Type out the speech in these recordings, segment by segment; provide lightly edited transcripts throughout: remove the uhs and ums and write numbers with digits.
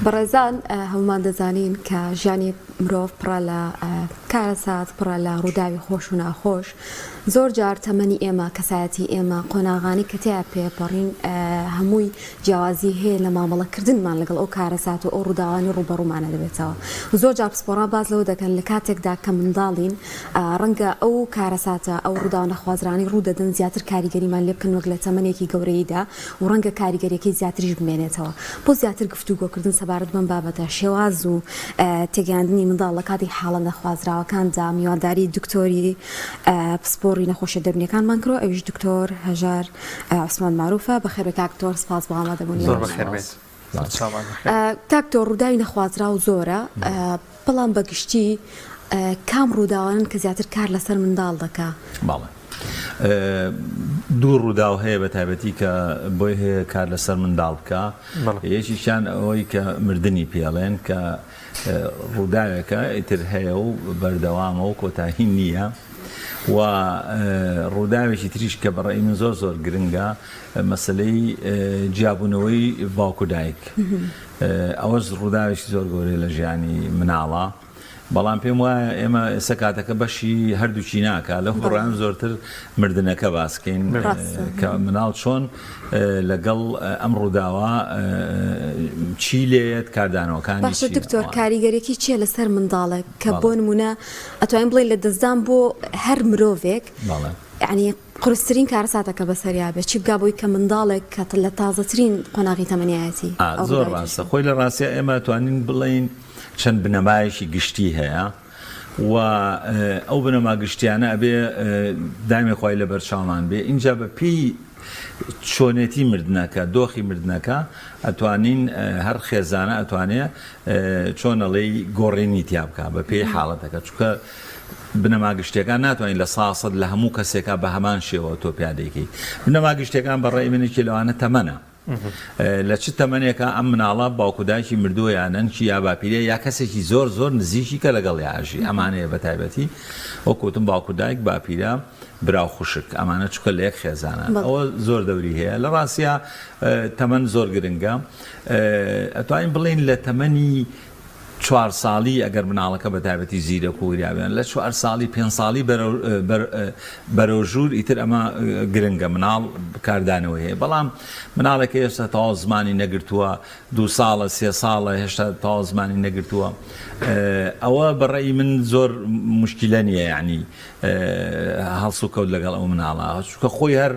بەڕێزان هەمومان دەزانین کە ژیانی مرۆڤ پڕە لە کارەسات، پڕە لە ڕووداوی خۆش و ناخۆش. زۆر جار تەمەنی ئێمە، کەسایەتی ئێمە، قۆناغانی کە تیا پێپەڕین هەمووی جیاوازی هەیە لە مامەڵەکردنمان لەگەڵ ئەو کارەسات و ئەو ڕووداوانی ڕوبەڕوومانە دەبێتەوە. زۆر جار پسپۆڕان باز لەوە دەکەن لە کاتێکدا کە منداڵین ڕەنگە ئەو کارەساتە ئەو ڕووداو نەخوازرانی ڕوودەدەن زیاتر کاریگەریمان لێ بکەن وەک لە تەمەنێکی گەورەیدا و ڕەنگە کاریگەریەکەی زیاتریش بمێنێتەوە. بۆ زیاتر گفتوگۆکردن سەبارەت بەم بابەتە شێواز و تێگەاندنی منداڵ لە کاتی حاڵە نەخوازراوەکاندا میوانداری دکتۆری پسپۆڕی نەخۆشیە دەبنیەکانمان کرۆ ئەویش دکتۆر هەژار عوسمان معروفە. بەخێر بێت دکتۆر، سپاس بۆ ئامادەبوونی. زۆر بەخێر بێت. دکتۆر، ڕووداوی نەخوازراو زۆرە، بەڵام بەگشتی کام ڕووداوانن کە زیاتر کار لەسەر منداڵ دەکا؟ باڵێ دوو ڕووداو هەیە بە تایبەتی کە بۆی هەیە کار لەسەر منداڵ بکە. یەکیشیان ئەوەی کە مردنی پێڵێن کە ڕووداوێکە ئیتر هەیە و بەردەوامە و کۆتاهی نییە. و ڕووداوێکی تریش کە بەڕێی من زۆر زۆر گرنگە مەسلەی جیابوونەوەی باوکو دایک. ئەوەش ڕووداوێکی زۆر گەورەی لە ژیانی مناڵە. بەڵام پێم وایە ئێمە ئێستا کاتەکە بەشی هەردووچی ناکە لە هۆڕان زۆرتر مردنەکە باسکەین کە مناڵ چۆن لەگەڵ ئەم ڕووداوە چی لێت کاردانەوەکانی. باشە دکتۆر، کاریگەرێکی چیە لەسەر منداڵێک کە بۆ نمونە ئەتوانین بڵێن لە دەستدان بۆ هەر مرۆڤێک یعنی قورسترین کارەساتەکە بەسەریا بێت چی بگا بۆی کە منداڵێک کە لە تازەترین قۆناغی تەمەنیایەتی؟ زۆر ڕاستە. خۆی لە ڕاستیە ئێمە توانین بڵین چەند بنەمایشی گشتی هەیە و ئەو بنەما گشتیانە ئەبێ دایمێ خۆی لە بەرچاومان بێ. اینجا بە پێی چۆنێتی مردنەکە، دۆخی مردنەکە ئەتوانین هەر خێزانە ئەتوانێ چۆنەڵێی گۆڕێنی تیا بکە بە پێی حاڵەتەکە، چونکە بنەما گشتەکان ناتوانین لە ساسەد لە هەموو کەسێکە بە هەمان شێوە تۆ پیادێکی. بنەما گشتەکان بەڕێی منێکی لەوانە تەمەنە. لە چ تەمەنێکە ئەم مناڵە باوکودایکی مردووە یانەنکی یا باپیرە یا کەسێکی زۆر زۆر نزیکی کە لەگەڵ یاژی ئەمانەیە بە تایبەتی وەکوتم باوکودایک باپیرە براو خوشک ئەمانە چکە لە یەک خێزانە. ئەوە زۆر دەوری هەیە. لە ڕاستیە تەمەن زۆر گرنگە. ئەتوانین بڵین لە تەمەنی 4 ساڵی ئەگەر مناڵەکە بە تایبەتی زیرەک و وریابیان لە 4 ساڵی 5 ساڵی بەرەوژوور ئیتر ئەمە گرنگە مناڵ کاردانەوە هەیە. بەڵام مناڵێکە هێشتا تاوا زمانی نەگرتووە 2 ساڵە 3 ساڵە هێشتا تاوا زمانی نەگرتووە، ئەوە بەڕێی من زۆر مشکلە نییە یعنی هەڵسو کەوت لەگەڵ ئەو مناڵە، چونکە خۆی هەر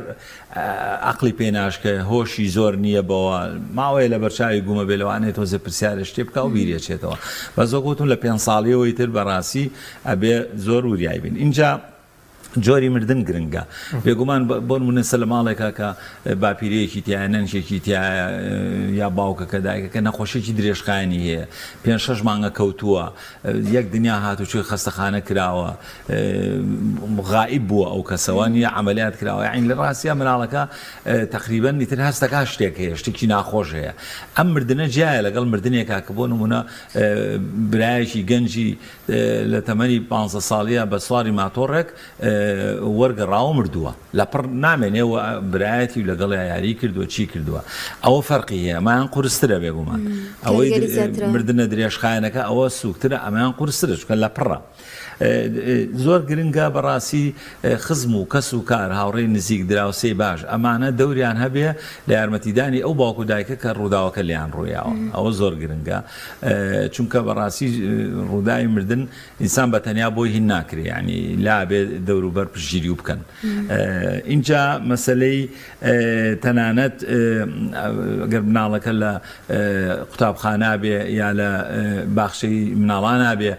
عقلی پێناشکە هۆشی زۆر نییە بەوە ماوەیە لە بەرچاوی گومە بێلەوانێت تۆزە پرسیارە شتێ بکە و بیرێچێتەوە. بە زۆگوتم لە 5 ساڵیەوەی تر بەڕاستی ئەبێ زۆر وریای بین. اینجا جۆری مردن گرنگە. بێگومان بۆ نمونە سە لە ماڵێکە کە باپیرەیەکی تایە، نەنشێکی تایە یا باوکەکە دایکەکە نەخۆشێکی درێژخایانی هەیە، 5-6 مانگە کەوتووە، یەک دنیا هاتوچوی خەستەخانە کراوە، غائب بووە ئەو کەسەوە نیە عەمەلیات کراوە. یعنی لە ڕاستیە مناڵەکە تەقریبەن ئیتر هەستەکە شتێک هەیە، شتێکی ناخۆش هەیە. ئەم مردنە جیایە لەگەڵ مردنێکە کە بۆ نمونە برایەکی گەنجی لە تەمەنی 15 ساڵیە بە سواری ماتۆڕێک وەرگەڕاوە مردووە، لە پڕ نامێنێەوە برایەتی و لەگەڵ یاری کردووە چی کردووە. ئەوە فەرقی هەیە. ئەمایان قورسترە بێگومان. ئەوەی مردنە درێژخایەنەکە ئەوە سووکترە، ئەمایان قورسترە چکە لە پڕە. زۆر گرنگە بەڕاستی خزم و کەس و کار هاوڕێی نزیک دراوسەی باش ئەمانە دەوریان هەبێ لە یارمەتیدانی ئەو باوکو دایکە کە ڕووداوەکە لیان ڕوویاوە. ئەوە زۆر گرنگە چونکە بەڕاستی ڕووداوی مردن ئینسان بە تەنیا بۆی هین ناکرێ، ینی لا بێ دەوروبەر پشتگیری و بکەن. اینجا مەسلەی تەنانەت ئەگەر مناڵەکە لە قوتابخانە بێ یا لە باخچەی مناڵان نابێ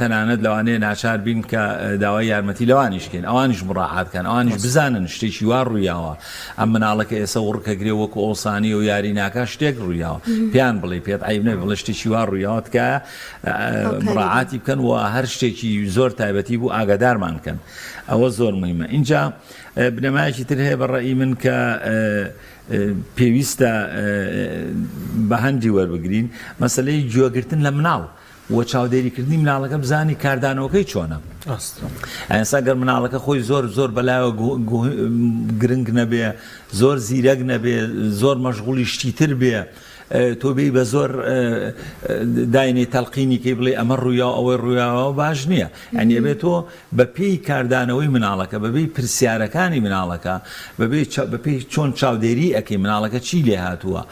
تەنانەت لەوانەیە ناچار بین کە داوای یارمەتی لەوانیشکەین، ئەوانیش مڕاعاتکەن، ئەوانیش بزانن شتێکی وا ڕوویاوە. ئەم مناڵەکە ئێستا وڕکەگرێ وەکو ئۆسانی و یاری ناکە شتێک ڕوویاوە، پێیان بڵێ پێت عیب نەبێ بڵێ شتێکی وا ڕوویاوە تکایە مڕاعاتی بکەن و هەر شتێکی زۆر تایبەتی بوو ئاگادارمان کەن. ئەوە زۆر مهمە. اینجا بنەمایەکی تر هەیە بەڕێی من کە پێویستە بە هەندی وەربگرین مەسەلەی گوێگرتن لە مناڵ و چاودێریکردنی مناڵەکە بزانی کاردانەوەکەی چۆنە. ئەسا گەر مناڵەکە خۆی زۆر زۆر بەلایەوە گرنگ نەبێ، زۆر زیرەک نەبێ، زۆر مەشغوڵی شتی تر بێ، تۆ بێی بە زۆر داینێ تەلقینی کەی بڵێ ئەمە ڕوویا ئەوەی ڕوویاوە باش نییە ئەنی ئەبێت تۆ بە پێی کاردانەوەی مناڵەکە بەبێی پرسیارەکانی مناڵەکە بەپێی چۆن چاودێری ئەەکەی مناڵەکە چی لێ هاتووە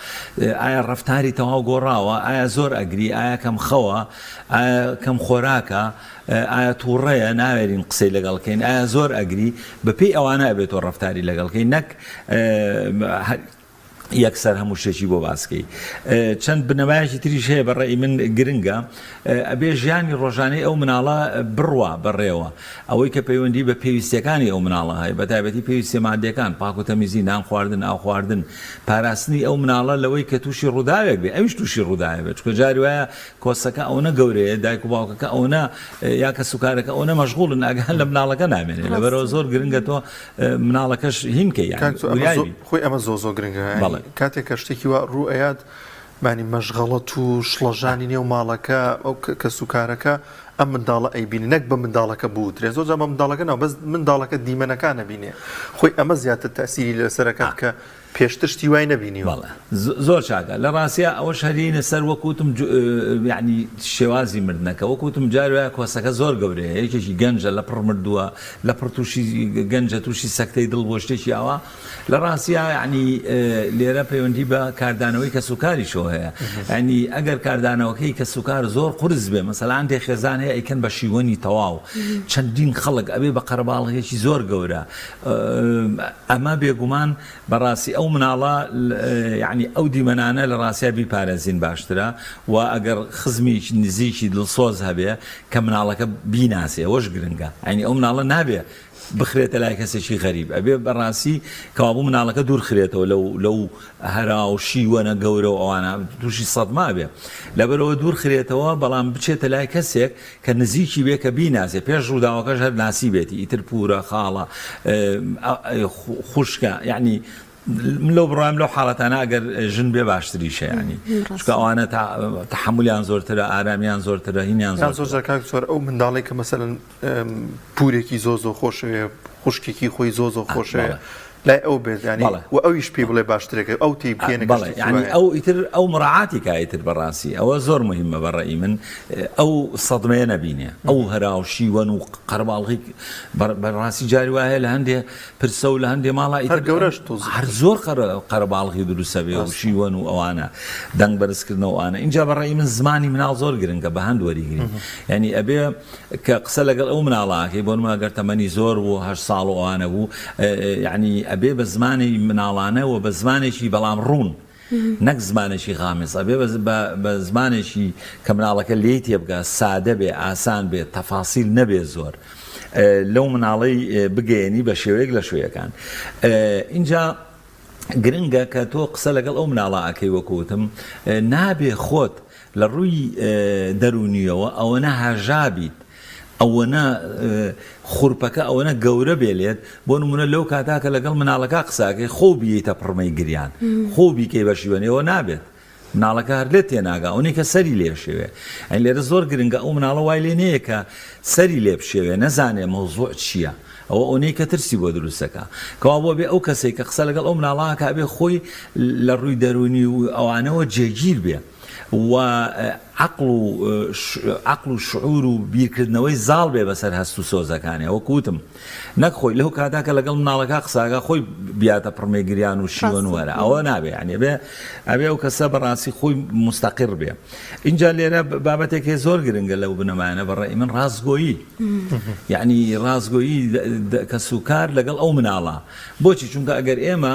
ئایا ڕفتاری تەواو گۆڕاوە ئایا زۆر ئەگری ئایا کەم خەوە ئایا کەم خۆراکە ئایا تووڕەیە ناوێرین قسەی لەگەڵکەین ئایا زۆر ئەگری بەپێی ئەوانە ئەبێت تۆ ڕفتاری لەگەڵکەی نەک یەکسەر هەموو شتێکی بۆ باسکەی چەند بنەمایەکی تریش هەیە بەڕێی من گرنگە ئەبێ ژیانی ڕۆژانەی ئەو مناڵە بڕوە بەڕێوە ئەوەی کە پەیوەندی بە پێویستەکانی ئەو مناڵە هەیە بەتایبەتی پێویستی مادیەکان پاک و تەمیزی نان خواردن ئاو خواردن پاراستنی ئەو مناڵە لەوەی کە تووشی ڕووداوێک بێ ئەویش تووشی ڕووداوێ بێت چکە جاری وایە کۆسەکە ئەوەنە گەورەیە دایک و باوکەکە ئەوەنە یا کە سوکارەکە ئەوەنە مەشغوڵن ئەگەن لە مناڵەکە نامێنێ لەبەرەوە زۆر گرنگە تۆ مناڵەکەش هینکەی خۆی ئەمە زۆ گرنگە کاتێک کە شتێکی وا ڕوئەیات مانی مەشغەڵەت و شڵەژانی نێو ماڵەکە ئەو کە سوکارەکە ئەم منداڵە ئەیبینی نەک بە منداڵەکە بووترێ زۆر جا بە منداڵەکە ناو بەس منداڵەکە دیمەنەکان نەبینێ خۆی ئەمە زیاتر تەسیری لەسەرەکەات کە پێشتر شتی وای نەبینیوە زۆر چاکە لە ڕاستیە ئەوە شەرینە سەر وەکوتم یعنی شێوازی مردنەکە وەکوتم جاروایە کۆسەکە زۆر گەورەیە یەکێکی گەنجە لە پڕ مردووە لە پڕ تووشی گەنجە تووشی سەکتەی دڵ بۆ شتێکی ئەوە لە ڕاستیە ینی لێرە پەیوەندی بە کاردانەوەی کە سوکاریشەوە هەیە ینی ئەگەر کاردانەوەکەی کە سوکار زۆر قورس بێ مەسەلان دێ خێزان هەیە ئەیکەن بە شیوەنی تەواو چەندین خەڵک ئەبێ بە قەرەباڵغێکی زۆر گەورە ئەمە بێگومان بەڕاستی ئەو مناڵە یعنی ئەو دیمەنانە لە ڕاستیا بیپارێزین باشترە و ئەگەر خزمیی نزیکی دڵسۆز هەبێ کە مناڵەکە بیناسێ ئەوەش گرنگە ینی ئەو مناڵە نابێ بخرێتە لای کەسێکی غەریب ئەبێ بەڕاستی کەوابوو مناڵەکە دوورخرێتەوە لەو هەرا و شیوەنە گەورە و ئەوانە تووشی سەدما بێ لەبەرەوە دوورخرێتەوە بەڵام بچێتە لای کەسێک کە نزیکی بێ کە بیناسێ پێش ڕووداوەکەش هەر ناسی بێتی ئیتر پورە خاڵە خوشکە یعنی لەو بڕام لەو حاڵەتانە ئەگەر ژن بێ باشتریشە ینی چکە ئەوانە تحملیان زۆرترە ئارامیان زۆرترە هینیان زۆر ئەو منداڵی کە مەسەلەن پورێکی زۆ خۆشەوێ خوشکێکی خۆی زۆ خۆشەوێ لای ئەو بێت ینی و ئەویش پێی بڵێ باشترێکە ئەو تی پێێنە ینی ئەو ئیتر ئەو مڕعاتی کایتر بەڕاستی ئەوە زۆر مهمە بەڕێی من ئەو سەدمەیە نەبینێ ئەو هەرا و شیوەن و قەرباڵغی بەڕاستی جاری وایە لە هەندێ پرسە و لە هەندێ ماڵا ئیتر گەورەش هەر زۆر قەرباڵغی دروستە بێ و شیوەن و ئەوانە دەنگ بەرزکردنەوە ئەوانە اینجا بەڕێی من زمانی مناڵ زۆر گرنگە بە هەند وەریگرین ینی ئەبێ کە قسە لەگەڵ ئەو مناڵاکەی بۆ نمە ئەگەر تەمەنی زۆر بوو 8 ساڵ و ئەوانە بوو یعنی ئەبێ بە زمانی مناڵانەوە بە زمانێکی بەڵام ڕوون نەک زمانێکی غامز ئەبێ بە زمانێکی کە مناڵەکە لێی تێبگە سادە بێ ئاسان بێت تەفاسیل نەبێ زۆر لەو مناڵەی بگەێنی بە شێوەیەک لە شوێیەکان اینجا گرنگە کە تۆ قسە لەگەڵ ئەو مناڵە ئەکەی وەکوتم نابێ خۆت لە ڕووی دەرونیەوە ئەوەنە هاژابیت ئەوەنە خوڕپەکە ئەوەنە گەورە بێلێت بۆ نمونە لەو کاتاکە لەگەڵ مناڵەکە قساکەی خۆ بیتە پڕمەی گریان خۆ بیکەی بە شیوەنەوە نابێت مناڵەکە هەر لێت تێناگا ئەوەی کە سەری لێ شێوێ ئەین لێرە زۆر گرنگە ئەو مناڵە وای لێ نەیە کە سەری لێ بشێوێ نەزانێ مەوزوع چییە ئەوە ئەوەی کە ترسی بۆ دروستەکە کەوا بۆ بێ ئەو کەسێک کە قسە لەگەڵ ئەو مناڵەکە بێ خۆی لە ڕووی دەرونی و ئەوانەوە جێگیر بێ و عقل و شعور و بیرکردنەوەی زاڵ بێ بەسەر هەست و سۆزەکانی ئەوە کوتم نەک خۆی لەو کاتاکە لەگەڵ مناڵەکە قساگە خۆی بیاتە پڕمەی گریان و شیوەن وەرە ئەوە نابێ ینی ئەبێ ئەو کەسە بەڕاستی خۆی مستەقر بێ اینجا لێرە بابەتێکی زۆر گرنگە لەو بنەمایانە بەڕێی من ڕاستگۆیی یعنی ڕاستگۆیی کە سوکار لەگەڵ ئەو مناڵە بۆچی چونکە ئەگەر ئێمە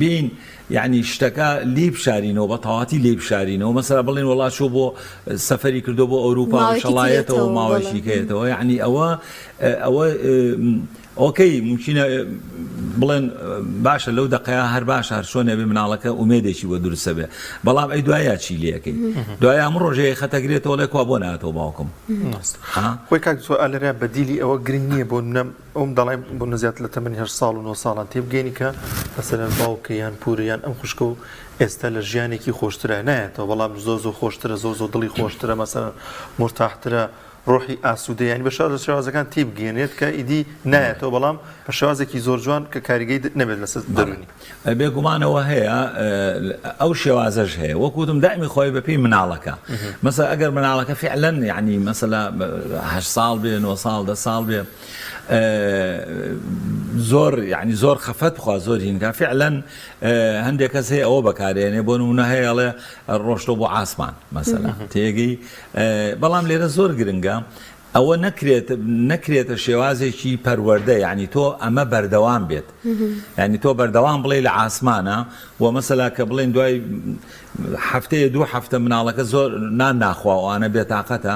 بین یعنی شتەکە لی بشارینەوە بە تەواتی لێ بشارینەوە مەسەلا بڵێن وڵا چۆ بۆ سەفەری کردو بۆ ئەوروپا و شەڵایەتەوە ماوەشی کێتەوە یعنی ئەوە ئۆکەی ممکنە بڵێن باشە لەو دقەیە هەر باشە هەر شۆنە بێ مناڵەکە ئومێدێکی بۆ دروستە بێ بەڵام ئەی دوایە چی لێەکەی دوایە ئەم ڕۆژەیە خەتەگرێتەوە لێ کوا بۆ ناتەوە باوکم خۆی کاک ئالەریا بەدیلی ئەوە گرنگ نییە بۆ ئەوم دەڵێ بۆ نزیات لە تەمەنی 8 ساڵ و 9 ساڵان تێبگەینی کە مەسەلەن باوکە یان پورە یان ئەم خوشکە و ئێستا لە ژیانێکی خۆشترە نایەتەوە بەڵام زۆ خۆشترە زۆ دڵی خۆشترە مەسەلەن مرتاحترە ڕۆحی ئاسوودە ینی بە شێوازەکان تێبگەێنێت کە ئیدی نایەتەوە بەڵام بە شێوازێکی زۆر جوان کە کاریگەی نەبێت لەسەر دەرونی بێگومانەوە هەیە ئەو شێوازەش هەیە وەکوتم دائمی خۆی بەپی مناڵەکە مەسەلا ئەگەر مناڵەکە فعلەن یعنی مەسەلا 8 ساڵ بێ 9 ساڵ 10 ساڵ بێ زۆر یعنی زۆر خەفەت بخوا زۆر هینکە فعلەن هەندێک کەس هەیە ئەوە بەکارێنێ بۆ نمونە هەیەڵێ ڕۆشتۆ بۆ ئاسمان مەسەلا تێگەی بەڵام لێرە زۆر گرنگە ئەوە نەکرێتە شێوازێکی پەروەردە یعنی تۆ ئەمە بەردەوام بێت یعنی تۆ بەردەوام بڵێ لە ئاسمانە و مەسەلا کە بڵێن دوای هەفتەیە 2 هەفتە مناڵەکە زۆر نان ناخواوانە بێتاقەتە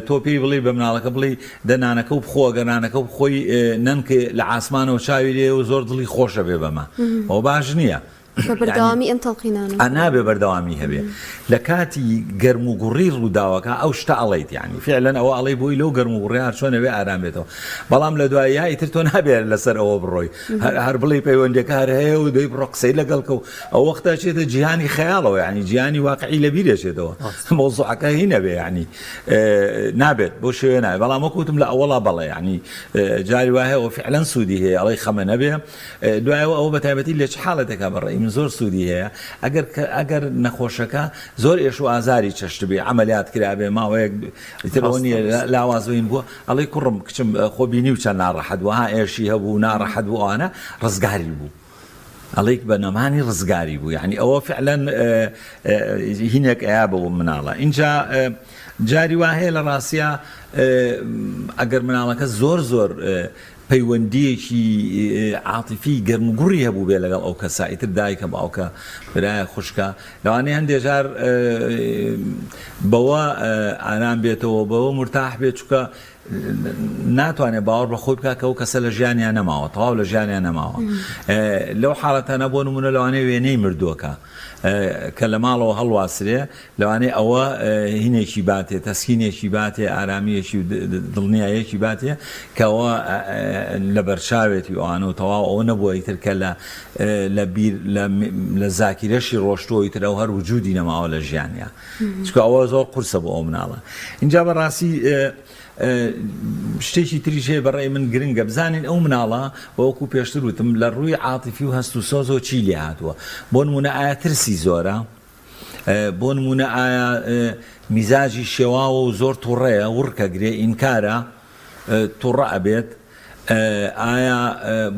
تۆ پێی بڵێ بە مناڵەکە بڵێ دەنانەکە و بخۆ گەرانەکە و بخۆی نەنکە لە ئاسمانەوە چاوی لێ و زۆر دڵی خۆشە بێ بەمە ئەو باش نییە بەردەوامی ئەم تەڵقینانە نابێ بەردەوامی هەبێ لە کاتی گەرم و گوڕی ڕووداوەکە ئەو شتە ئەڵێیت یعنی فعلەن ئەوە ئەڵێ بۆی لەو گەرم و گوڕیار چۆنەوێ ئارام بێتەوە بەڵام لە دوایە ئیتر تۆ نابێت لەسەر ئەوە بڕۆی هەر بڵێ پەیوەندێکار هەیە و دەی بڕۆ قسەی لەگەڵکە و ئەو وەختە چێتە جیهانی خەیاڵەوە یعنی جیهانی واقعی لە بیرێچێتەوە مۆزوعەکە هی نەبێ یعنی نابێت بۆ شوێ نایە بەڵام وەکوتم لە ئەوەڵا بەڵێ یعنی جاری وا هەیە و فعلەن سوودی هەیە ئەڵێ خەمە نەبێ دوایەوە ئەوە بەتایبەتی لە چ حاڵەتێکە بەڕێی من زۆر سوودی هەیە ئەگەر نەخۆشەکە زۆر ئێش و ئازاری چەشت بێ عملیات کرابێ ماوەیەک ئیترەوە نیە لاوازۆین بووە ئەڵێ کوڕم کچم خۆبینی و چەند ناڕەحەت بوو ها ئێشی هەبوو ناڕەحەت بوو ئەوانە ڕزگاری بوو ئەڵێک بە نەمانی ڕزگاری بوو یعنی ئەوە فعلەن هینێک ئەیا بەوە مناڵە اینجا جاری وا هەیە لە ڕاستیە ئەگەر مناڵەکە زۆر پەیوەندیەکی عاتیفی گەرمگوڕی هەبوو بێ لەگەڵ ئەو کەسا ئیتر دایکە باوکە برایە خوشکە لەوانەیە هەندێک جار بەوە ئارام بێتەوە بەوە مرتاح بێت چووکە ناتوانێت باوەڕ بە خۆی بکات کە ئەو کەسە لە ژیانیان نەماوە تەواو لە ژیانیان نەماوە لەو حاڵەتانە بۆ نمونە لەوانەیە وێنەی مردووەکە کە لە ماڵەوە هەڵواسرێ لەوانەیە ئەوە هینێکی باتێ تەسکینێکی باتێ ئارامیەکی دڵنیایەکی باتێ کەەوە لە بەرچاوێتی ئەوانە و تەواو ئەوە نەبووە ئیتر کە لە زاکیرەشی ڕۆشتۆی تر ئەو هەر وجودی نەماوە لە ژیانیا چکە ئەوە زۆر قورسە بۆ ئەو مناڵە اینجا بەڕاستی شتێکی تریش هەیە بەڕێی من گرنگە بزانین ئەو مناڵە وەکو پێشتر وتم لە ڕووی عاتیفی و هەست و سۆزەوە چی لێ هاتووە بۆ نمونە ئایا ترسی زۆرە بۆ نمونە ئایا میزاجی شێواوە و زۆر تووڕەیە وڕکە گرێ ئینکارە تووڕە ئەبێت ئایا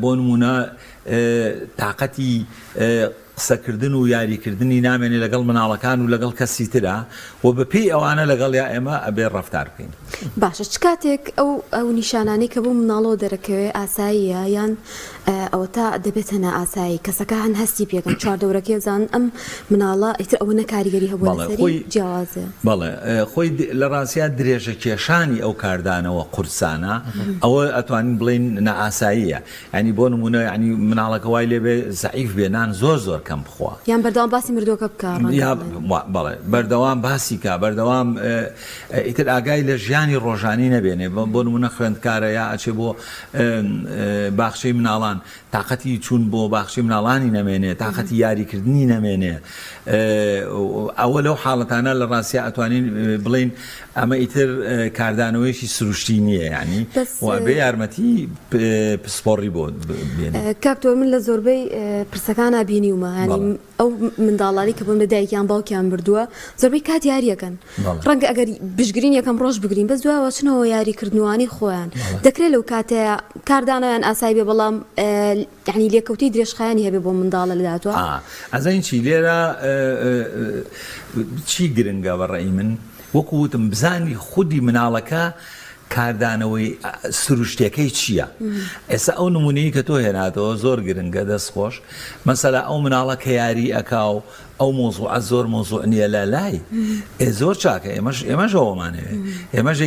بۆ نمونە تااقەتی قسەکردن و یاریکردنی نامێنێ لەگەڵ مناڵەکان و لەگەڵ کەسی ترە و بەپێی ئەوانە لەگەڵ یا ئێمە ئەبێ ڕەفتار بکەین باشە چ کاتێک ئەو نیشانانی کە بۆ مناڵەوە دەرەکەوێ ئاساییە یان ئەوە تا دەبێت هەنا ئاسایی کەسەکە هەن هەستی پێکەن چواردەورەکەی زان ئەم مناڵە ئیتر ئەوە نەکاریگەری هەبوو لەسەری جیاوازە بەڵێ خۆی لە ڕاستیا درێژە کێشانی ئەو کاردانەوە قورسانە ئەوە ئەتوانین بڵین نەئاساییە ینی بۆ نمونە ینی مناڵەکە وای لێبێ زەعیف بێنان زۆر کەم بخوا یان بەردەوام باسی مردووەکە بکات بەڵێ بەردەوام باسی کا بەردەوام ئیتر ئاگای لە ژیانی ڕۆژانی نەبێنێ بۆ نمونە خوێندکارە یا ئەچێ بۆ باخچەی مناڵان تااقەتی چوون بۆ باخچەی مناڵانی نەمێنێ تااقەتی یاریکردنی نەمێنێ ئەوە لەو حاڵەتانە لە ڕاستیا ئەتوانین بڵین ئەمە ئیتر کاردانەوەیشی سروشتی نییە ینی بێ یارمەتی پسپۆڕی بۆ کاکتۆر من لە زۆربەی پرسەکانە بینیومە ینی ئەو منداڵانی کە بۆم لە دایکیان باوکیان بردووە زۆربەی کات یاریەکەن ڕەنگە ئەگەر بژگرین یەکەم ڕۆژ بگرین بەس دوایەوە چنەوە یاریکردنوانی خۆیان دەکرێت لەو کاتەیە کاردانەیان ئاسایی بێ بەڵام یعنی لێکەوتی درێژخایانی هەبێ بۆ منداڵە لەداتوە ئەزین چی لێرە چی گرنگە بەڕێی من وەکووتم بزانی خودی مناڵەکە کاردانەوەی سروشتەکەی چییە؟ ئێستا ئەو نمونەی کە تۆ هێناتەوە زۆر گرنگە دەستخۆش مەسەلا ئەو مناڵە کە یاری ئەکاو ئەو مۆزوعە زۆر مۆزوع نییە لە لای زۆر چاکە ئێمەش ئەوەمانەوێ ئێمەژە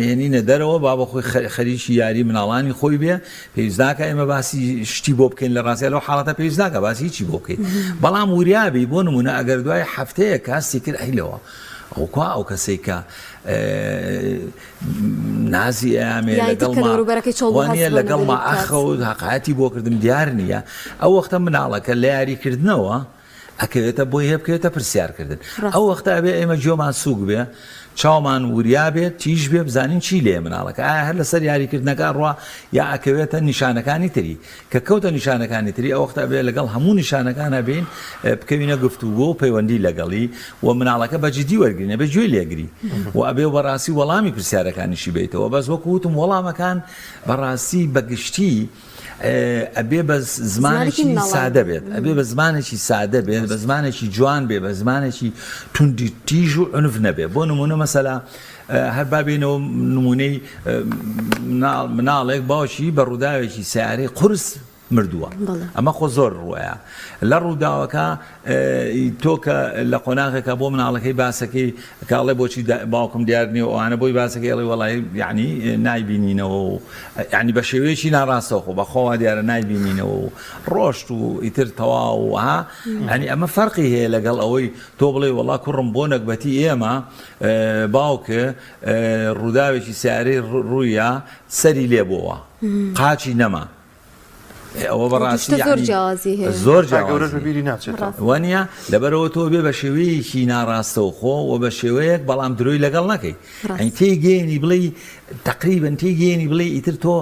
هێنینە دەرەوە با بە خۆی خەریکی یاری مناڵانی خۆی بێ پێویستناکە ئێمە باسی شتی بۆ بکەین لە ڕاستیە لەو حاڵەتە پێویستناکە باسی هیچی بۆ بکەین بەڵام وریابی بۆ نمونە ئەگەر دوای هەفتەیە کاسی کرد ئەیلەوە ئەوکوا ئەو کەسێک کە نازی ئەمێ لەگەڵمانە لەگەڵما ئەخە و هەقایەتی بۆ کردم دیار نییە ئەو وەختە مناڵەکە لە یاریکردنەوە ئەکەوێتە بۆی هەبکەوێتە پرسیارکردن ئەو وەختە ئەبێ ئێمە جۆمان سووک بێ چاومان وریا بێت تیژ بێ بزانین چی لێ مناڵەکە ئایا هەر لەسەر یاریکردنەکە ڕوا یا ئەکەوێتە نیشانەکانی تری کە کەوتە نیشانەکانی تری ئەو وەختە بێ لەگەڵ هەموو نیشانەکانە بین بکەوینە گفتوگۆ و پەیوەندی لەگەڵی و مناڵەکە بەجددی وەرگرینە بە گوێ لێگری و ئەبێ بەڕاستی وەڵامی پرسیارەکانیشی بیتەوە بەس وەکو وتم وەڵامەکان بەڕاستی بەگشتی ئەبێ بە زمانێکی سادە بێت ئەبێ بە زمانێکی سادە بێت بە زمانێکی جوان بێ بە زمانێکی توندی تیژ و عنف نەبێ بۆ نمونە مەسەلا هەر بابێنەوە نمونەی مناڵێک باشی بە ڕووداوێکی سیارەی قورس مردووە ئەمە خۆ زۆر ڕوایە لە ڕووداوەکە تۆ کە لە قۆناغێکە بۆ مناڵەکەی باسەکەی کاڵێ بۆچی باوکم دیارنی و ئەوانە بۆی باسەکەی ئەڵێ وەڵی یعنی نایبینینەوە و ینی بە شێوەیەکی ناڕاستەوە خۆ بەخۆوا دیارە نایبینینەوە و ڕۆشت و ئیتر تەواو وها ینی ئەمە فەرقی هەیە لەگەڵ ئەوەی تۆ بڵێ وەڵا کوڕم بۆ نەکبەتی ئێمە باوکە ڕووداوێکی سیارەی ڕوویە سەری لێبووە قاچی نەما ئەوە بەڕاستی زۆر جیاوازی ناچێت وانە لەبەرەوە تۆ بێ بە شێوەیەکی ناڕاستە و خۆ و بە شێوەیەک بەڵام درۆی لەگەڵ نەکەی ئەی تێگەێنی بڵێ تقریبن تێگەێنی بڵێ ئیتر تۆ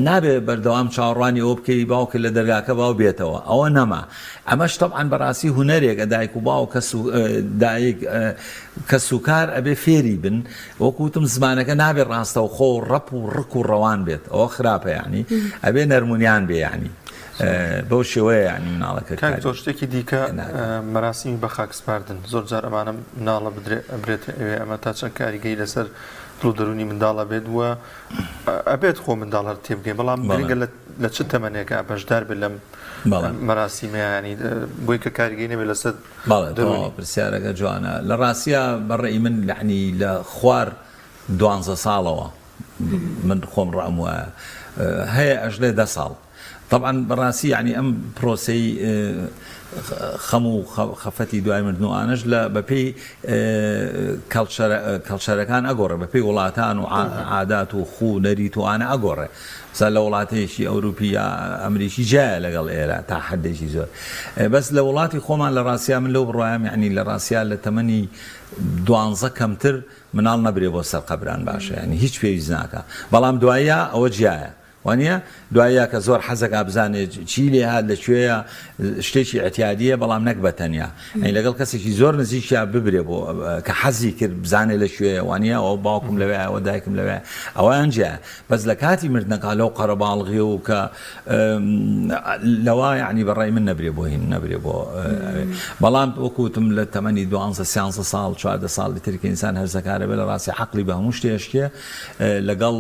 نابێ بەردەوام چاوەڕوانی ئەوە بکەی باوکە لە دەرگاکە باو بێتەوە ئەوە نەما ئەمەش تەبعاً بەڕاستی هونەرێک دایک و باو دایک کە سوکار ئەبێ فێری بن وەکوتم زمانەکە نابێ ڕاستە و خۆ ڕەپ و ڕک و ڕەوان بێت ئەوە خراپە یعنی ئەبێ نەرمونیان بێ یعنی بەو شێوەیە ینی مناڵەکە تۆ شتێکی دیکە مەراسیمی بە خاکسپاردن زۆر جار ئەمانە مناڵە ئەبرێت ئەوێ ئەمە تا چەند کاریگەی لەسەر دڵ دەرونی منداڵە بێت وە ئەبێت خۆ منداڵ هەر تێبگەین بەڵام گرنگە لە چ تەمەنێکە بەشدار بێت لەم مەراسیمەیانی بۆی کە کاریگەی نەبێت لەسەر پرسیارەکە جوانە لە ڕاستیە بەڕێی من یعنی لە خوار 12 ساڵەوە من خۆم ڕام وایە هەیە ئەژلێ 10 ساڵ طبعا بەڕاستی ینی ئەم پرۆسەی خەم و خەفەتی دوای مردنوانش لە بەپێی کەڵچەرەکان ئەگۆڕێ بەپێی وڵاتان و عادات و خو نەریت وانە ئەگۆڕێ سا لە وڵاتەیەکی ئەوروپی یا ئەمریکی جایە لەگەڵ ئێرە تا حدێکی زۆر بەس لە وڵاتی خۆمان لە ڕاستیا من لەو بڕوایم یعنی لە ڕاستیا لە تەمەنی 12 کەمتر مناڵ نەبرێ بۆ سەر قەبران باشە ینی هیچ پێویست ناکە بەڵام دوایە ئەوە جیایە وانە دوایە کە زۆر حەزەکە بزانێت چی لێ هات لەکوێیە شتێکی ئەتیادیە بەڵام نەک بەتەنیا ئەی لەگەڵ کەسێکی زۆر نزیکیان ببرێ بۆ کە حەزی کرد بزانێت لەکوێیە وانە ئەو باوکم لەوێ ئەوە دایکم لەوێ ئەویان جیایە بەس لە کاتی مردنەکە لەو قەرەباڵغی و کە لەوە یعنی بەڕای من نەبرێ بۆ هین نەبرێ بۆ بەڵام وەکوتم لە تەمەنی 12 ساڵ 14 ساڵی ترکە ئینسان هەرزەکارە بێ لە ڕاستی حەقلی بە هەموو شتێشتێ لەگەڵ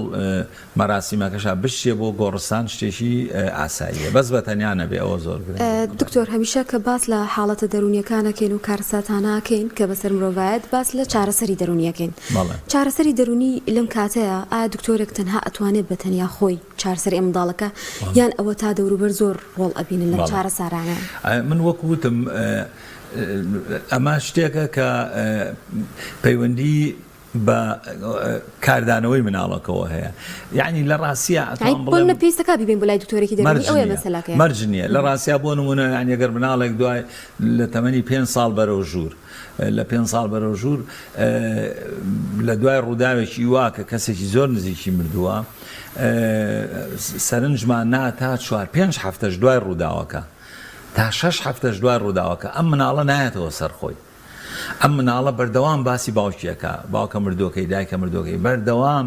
مەراسیمەکەشا بشتێ بۆ گۆڕستان شتێکی ئاساییە بەس بە تەنیا نەبێ ئەوە زۆر دکتۆر هەمیشە کە باس لە حاڵەتە دەرونیەکانەکەین و کارساتانەکەین کە بەسەر مرۆڤایەت باس لە چارەسەری دەرونیەکەین چارەسەری دەرونی لەم کاتەیە ئایا دکتۆرێک تەنها ئەتوانێت بە تەنیا خۆی چارەسەری ئەم منداڵەکە یان ئەوە تا دەوروبەر زۆر ڕۆڵ ئەبینن لە چارەسەرانە من وەکوتم ئەمە شتێکە کە پەیوەندی بە کاردانەوەی مناڵەکەەوە هەیە یعنی لە ڕاستیە پێستەکە ببین بۆ لای دکتۆرێکی دەرونی ئەوەیە مەسەلاکە مەرج نییە لە ڕاستیا بۆ نمونە یعنی ئەگەر مناڵێک دوای لە تەمەنی 5 ساڵ بەرەو ژوور لە 5 ساڵ بەرەو ژوور لە دوای ڕووداوێکی وا کە کەسێکی زۆر نزیکی مردووە سەرنجمان نا تا 4-5 هەفتەش دوای ڕووداوەکە تا 6 هەفتەش دوای ڕووداوەکە ئەم مناڵە نایەتەوە سەرخۆی ئەم مناڵە بەردەوام باسی باوکیەکە باوکە مردووەکەی دایکە مردووەکەی بەردەوام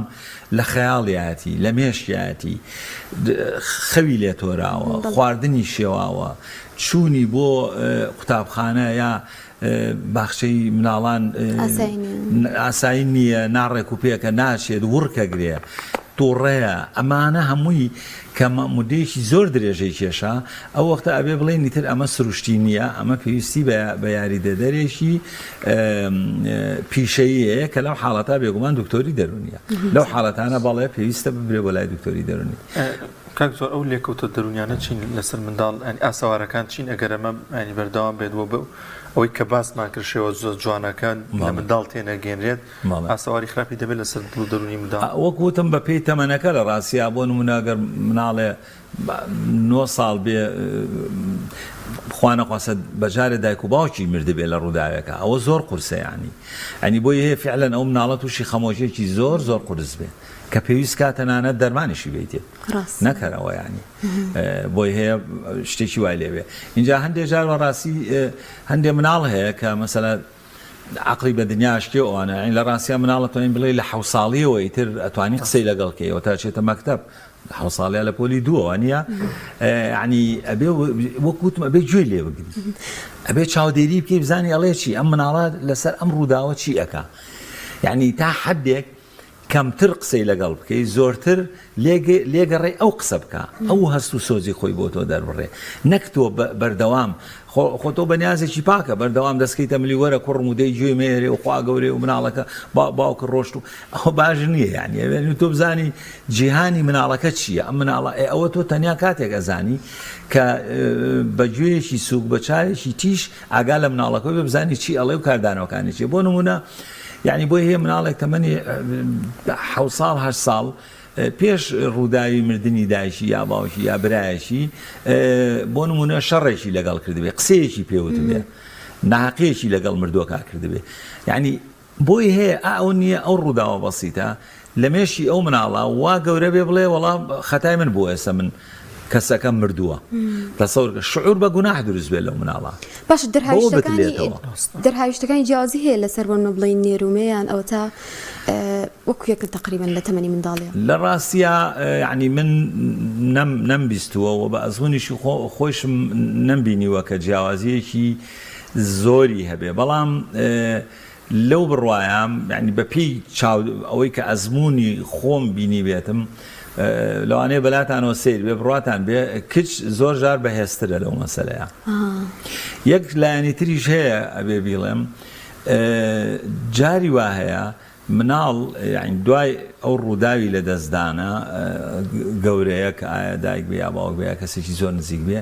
لە خەیاڵیەتی لە مێشکیەتی خەوی لێ تۆراوە خواردنی شێواوە چوونی بۆ قوتابخانە یا باخچەی مناڵان ئاسایی نییە ناڕێک و پێکە ناچێت وڕکەگرێ تووڕەیە ئەمانە هەمووی کە مودەیەکی زۆر درێژەی کێشە ئەو وەختە ئەبێ بڵێن نیتر ئەمە سروشتی نییە ئەمە پێویستی بە یاریدەدەرێکی پیشەیەیە کە لەو حاڵەتا بێگومان دکتۆری دەرونیە لەو حاڵەتانە بەڵێ پێویستە ببرێ بۆ لای دکتۆری دەرونی کاک زۆر ئەو لێکەوتە دەرونیانە چین لەسەر منداڵ ئاساوارەکان چین ئەگەر ئەمە ینی بەردەوام بێتەوە بە ئەوەی کە باسمان کردشەوە زۆر جوانەکان لە منداڵ تێنەگەێنرێت ئاساواری خراپی دەبێت لەسەر دڵ دەرونی منداڵ وەکوتم بە پێی تەمەنەکە لە ڕاستیا بۆ نمونە ئەگەر مناڵێ 9 ساڵ بێ خوانە خواستە بەجارێ دایک و باوکی مردبێ لە ڕووداوێکە ئەوە زۆر قورسە ینی بۆی هەیە فعلەن ئەو مناڵەت تووشی خەمۆژیێکی زۆر زۆر قورس بێ کە پێویست کاتەنانە دەرمانیشی بیتێ نەکەرەوە ینی بۆی هەیە شتێکی وای لێبێ اینجا هەندێک جار بەڕاستی هەندێک مناڵ هەیە کە مەسەلە عقلی بە دنیاشکێ ئەوانە لە ڕاستیە مناڵەتوانین بڵێ لە 7 ساڵیەوە ئیتر ئەتوانی قسەی لەگەڵکەیەوە تا چێتە مەکتەب 7 ساڵیا لە پۆلی دووە نییە ینی ئەبێ وەکوتم ئەبێ گوێ لێ بگری ئەبێ چاودێری بکەی بزانی ئەڵێ چی ئەم مناڵات لەسەر ئەم ڕووداوە چی ئەکا یعنی تا حدێک کەمتر قسەی لەگەڵ بکەی زۆرتر لێگەڕێ ئەو قسە بکە ئەو هەست و سۆزی خۆی بۆ تۆ دەربڕێ نەک تۆ بەردەوام خۆ تۆ بەنیازێکی پاکە بەردەوام دەستکەیتە ملی وەرە کوڕم و دەی گوێ مێرێ و خوا گەورێ و مناڵەکە باوکە ڕۆشت و ئەوە باش نییە یعنی تۆ بزانی جیهانی مناڵەکە چییە ئەم مناڵە ئەوە تۆ تەنیا کاتێک ئەزانی کە بەگوێیەکی سووک بە چاوێکی تیش ئاگا لە مناڵەکەی بزانی چی ئەڵێ و کاردانەوەکانی چێ بۆ نمونە یعنی بۆی هەیە مناڵێک تەمەنی 7 ساڵ 8 ساڵ پێش ڕووداوی مردنی دایشی یا باوکی یا برایەکی بۆ نمونە شەڕێکی لەگەڵ کردبێ قسەیەکی پێوت بێ ناحەقەیەکی لەگەڵ مردووەکە کردبێ یعنی بۆی هەیە ئەو نییە ئەو ڕووداوە بەسیتە لە مێشی ئەو مناڵە وا گەورە بێ بڵێ وەڵام خەتای من بۆ ئێستا من کەسەکەم مردووە تەسەوور شعور بە گوناح دروست بێ لەو مناڵە باش دەرهاویشتەکانی جیازی هەیە لەسەر بۆ بڵین نێرومەیان ئەو تا وەکو یەکن تقریبا لە تەمەنی منداڵیە لە ڕاستیە ینی من نەمبیستووە و بە ئەزمونیشی خۆشم نەمبینیوە کە جیاوازیەکی زۆری هەبێ بەڵام لەو بڕوایم ینی بەپی ئەوەی کە ئەزمونی خۆم بینی بێتم لەوانەیە بەلاتانەوە سیر بێ بڕاتان بێ کچ زۆر جار بەهێزترە لەو مەسەلەیە یەک لایەنی تریش هەیە ئەبێ بیڵێم جاری وا هەیە مناڵ یعنی دوای ئەو ڕووداوی لە دەستدانە گەورەیە کە ئایا دایک بێ یا باوک بێ یا کەسێکی زۆر نزیک بێ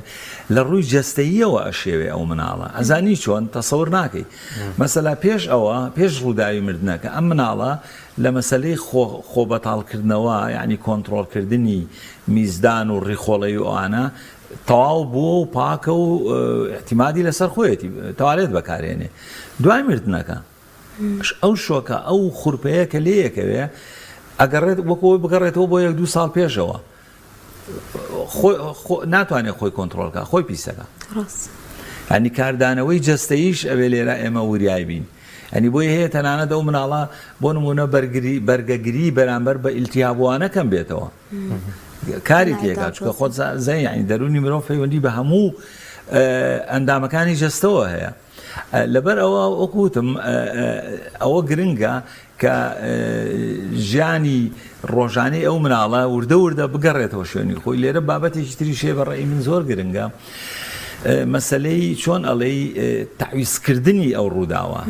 لە ڕووی جەستەییەوە ئەشێوێ ئەو مناڵە ئەزانی چۆن تەسەور ناکەی مەسەلا پێش ئەوە پێش ڕووداوی مردنەکە ئەم مناڵە لە مەسەلەی خۆ بەتاڵکردنەوە یعنی کۆنتڕۆڵکردنی میزدان و ڕیخۆڵەی و ئەوانە تەواو بووە و پاکە و احتیمادی لەسەر خۆیەتی تەوالێت بەکارێنێ دوای مردنەکە ئەو شۆکە ئەو خوڕپەیە کە لێیەکەوێ ئەگەڕێت وەکەوەی بگەڕێتەوە بۆ 1-2 ساڵ پێشەوە ناتوانێت خۆی کۆنتڕۆڵکە خۆی پیسەکە ینی کاردانەوەی جەستەییش ئەوێ لێرە ئێمە وریای بین ئەنی بۆی هەیە تەنانەت ئەو مناڵە بۆ نمونە بەرگەگری بەرامبەر بە ئیلتیابوانەکەم بێتەوە کاری تێکات چکە خۆت زەی ینی دەرونی مرۆڤ پەیوەندی بە هەموو ئەندامەکانی جەستەوە هەیە لەبەر ئەوە وەکوتم ئەوە گرنگە کە ژیانی ڕۆژانەی ئەو مناڵە وردە وردە بگەڕێتەوە شوێنی خۆی لێرە بابەتێکی تری شێ بەڕێی من زۆر گرنگە مەسلەی چۆن ئەڵێی تعویزکردنی ئەو ڕووداوە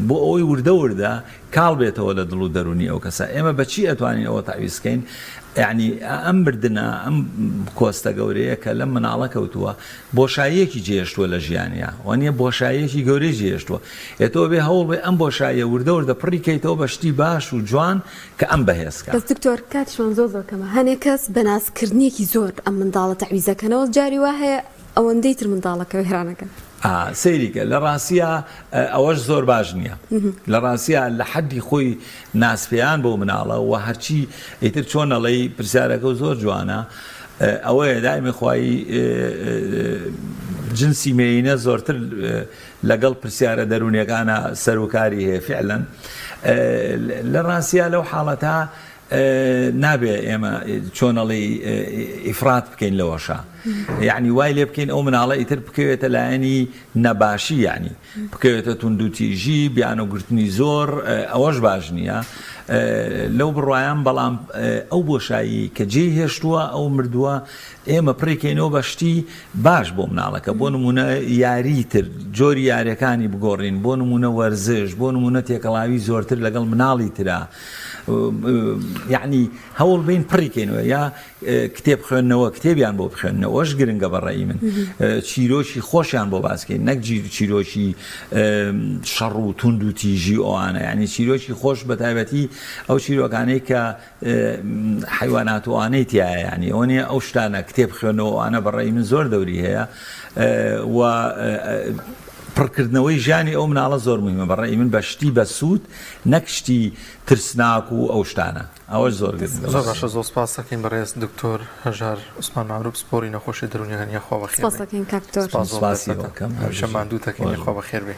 بۆ ئەوەی وردە وردە کاڵ بێتەوە لە دڵ و دەرونی ئەو کەسە ئێمە بەچی ئەتوانین ئەوە تعویزکەین یعنی ئەم بردنە ئەم کۆستە گەورەیە کە لەم مناڵە کەوتووە بۆشاییەکی جێشتووە لە ژیانیا وانە بۆشاییەکی گەورەی جێشتووە ئێتەوە بێ هەوڵ بێ ئەم بۆشاییە وردە وردە پڕیکەیتەوە بە شتی باش و جوان کە ئەم بەهێزکە بەس دکتۆر کاتیشمان زۆر کەمە هەنێک کەس بەناسکردنیەکی زۆر ئەم منداڵە تعویزەکەنەوە جاری وا هەیە ئەوەندەی تر منداڵەکە وێرانەکەن سەیریکە لە ڕاستیە ئەوەش زۆر باش نییە لە ڕاستیە لە حەدی خۆی ناسپیان بۆ مناڵە و هەرچی ئیتر چۆن ئەڵەی پرسیارەکە زۆر جوانە ئەوەیە دایمە خوای جنسی مێینە زۆرتر لەگەڵ پرسیارە دەرونیەکانە سەرۆکاری هەیە فعلەن لە ڕاستیە لەو حاڵەتە نابێ ئێمە چۆنەڵی ئیفرات بکەین لەوەشە یعنی وای لێ بکەین ئەو مناڵە ئیتر بکەوێتە لایەنی نەباشی یعنی بکەوێتە توندوتیژی بیانۆگرتنی زۆر ئەوەش باش نییە لەو بڕواان بەڵام ئەو بۆشایی کە جێ هێشتووە ئەو مردووە ئێمە پڕێکەینەوە بەشتی باش بۆ مناڵەکە بۆ نمونە یاریتر جۆری یاریەکانی بگۆڕین بۆ نمونە وەرزش بۆ نمونە تێکەڵاوی زۆرتر لەگەڵ مناڵی ترا یعنی هەوڵ بین پڕیکەینەوە یا کتێب خوێندنەوە کتێبیان بۆ بخوێننەوەش گرنگە بەڕێی من چیرۆکی خۆشیان بۆ باسکەین نەک چیرۆکی شەڕ و توند و تیژی ئەوانە یعنی چیرۆکی خۆش بە تایبەتی ئەو چیرۆکانەی کە حیوانات وانەی تایە یعنی ئەوە نیە ئەو شتانە کتێب خوێنەوە ئەوانە بەڕێی من زۆر دەوری هەیە و پڕکردنەوەی ژیانی ئەو مناڵە زۆر مهمە بەڕێی من بە شتی بە سوود نەک شتی ترسناک و ئەو شتانە ئەوەش زۆر گرنگە. زۆر باشە زۆر سپاس دەکەین بەڕێز دکتۆر هەژار عوسمان مامرۆ سپۆری نەخۆشی دەرونیەکانی خوا بەخێر بێ. سپاس دەکەین کاکتۆر. سپاسی وەکەم هەمیشە ماندوو دەکەین خوا بەخێر بێ.